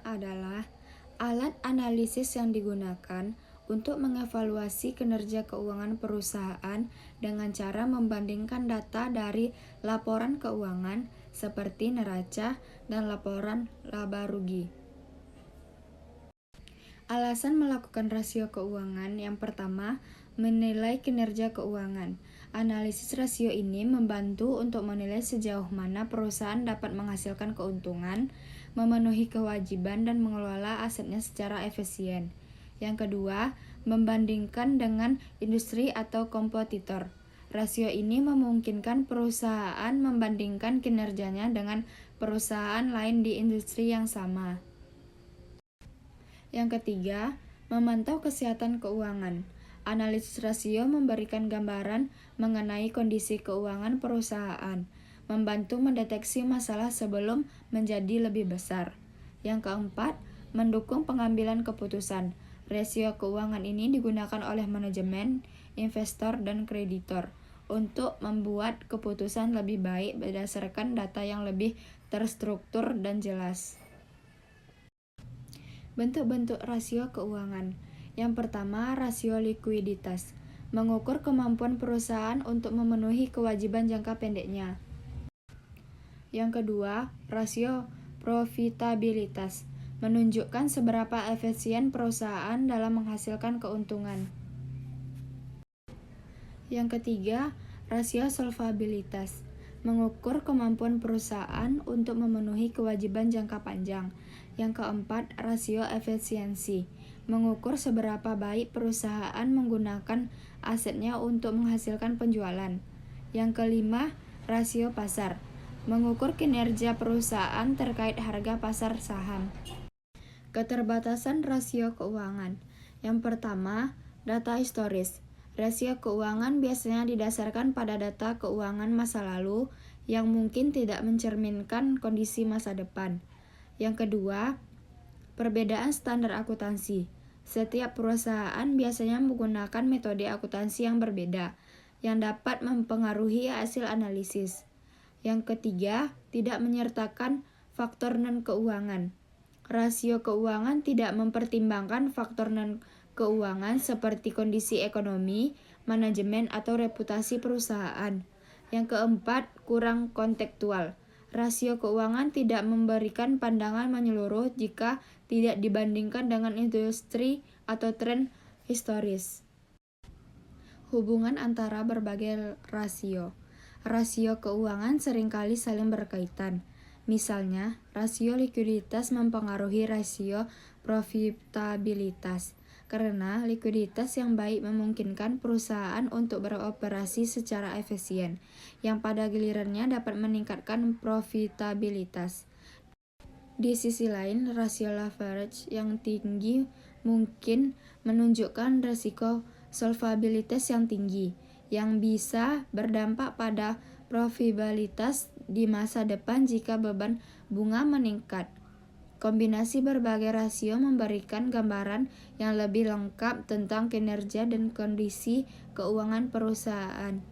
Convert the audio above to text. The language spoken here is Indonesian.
adalah alat analisis yang digunakan untuk mengevaluasi kinerja keuangan perusahaan dengan cara membandingkan data dari laporan keuangan seperti neraca dan laporan laba rugi. Alasan melakukan rasio keuangan yang pertama, menilai kinerja keuangan. Analisis rasio ini membantu untuk menilai sejauh mana perusahaan dapat menghasilkan keuntungan, memenuhi kewajiban, dan mengelola asetnya secara efisien. Yang kedua, membandingkan dengan industri atau kompetitor. Rasio ini memungkinkan perusahaan membandingkan kinerjanya dengan perusahaan lain di industri yang sama. Yang ketiga, memantau kesehatan keuangan. Analisis rasio memberikan gambaran mengenai kondisi keuangan perusahaan, membantu mendeteksi masalah sebelum menjadi lebih besar. Yang keempat, mendukung pengambilan keputusan. Rasio keuangan ini digunakan oleh manajemen, investor, dan kreditor untuk membuat keputusan lebih baik berdasarkan data yang lebih terstruktur dan jelas. Bentuk-bentuk rasio keuangan. Yang pertama, rasio likuiditas. Mengukur kemampuan perusahaan untuk memenuhi kewajiban jangka pendeknya. Yang kedua, rasio profitabilitas. Menunjukkan seberapa efisien perusahaan dalam menghasilkan keuntungan. Yang ketiga, rasio solvabilitas. Mengukur kemampuan perusahaan untuk memenuhi kewajiban jangka panjang. Yang keempat, rasio efisiensi. Mengukur seberapa baik perusahaan menggunakan asetnya untuk menghasilkan penjualan. Yang kelima, rasio pasar. Mengukur kinerja perusahaan terkait harga pasar saham. Keterbatasan rasio keuangan. Yang pertama, data historis. Rasio keuangan biasanya didasarkan pada data keuangan masa lalu yang mungkin tidak mencerminkan kondisi masa depan. Yang kedua, perbedaan standar akuntansi. Setiap perusahaan biasanya menggunakan metode akuntansi yang berbeda, yang dapat mempengaruhi hasil analisis. Yang ketiga, tidak menyertakan faktor non-keuangan. Rasio keuangan tidak mempertimbangkan faktor non-keuangan seperti kondisi ekonomi, manajemen, atau reputasi perusahaan. Yang keempat, kurang kontekstual. Rasio keuangan tidak memberikan pandangan menyeluruh jika tidak dibandingkan dengan industri atau tren historis. Hubungan antara berbagai rasio. Rasio keuangan seringkali saling berkaitan. Misalnya, rasio likuiditas mempengaruhi rasio profitabilitas, karena likuiditas yang baik memungkinkan perusahaan untuk beroperasi secara efisien, yang pada gilirannya dapat meningkatkan profitabilitas. Di sisi lain, rasio leverage yang tinggi mungkin menunjukkan risiko solvabilitas yang tinggi, yang bisa berdampak pada profitabilitas di masa depan jika beban bunga meningkat. Kombinasi berbagai rasio memberikan gambaran yang lebih lengkap tentang kinerja dan kondisi keuangan perusahaan.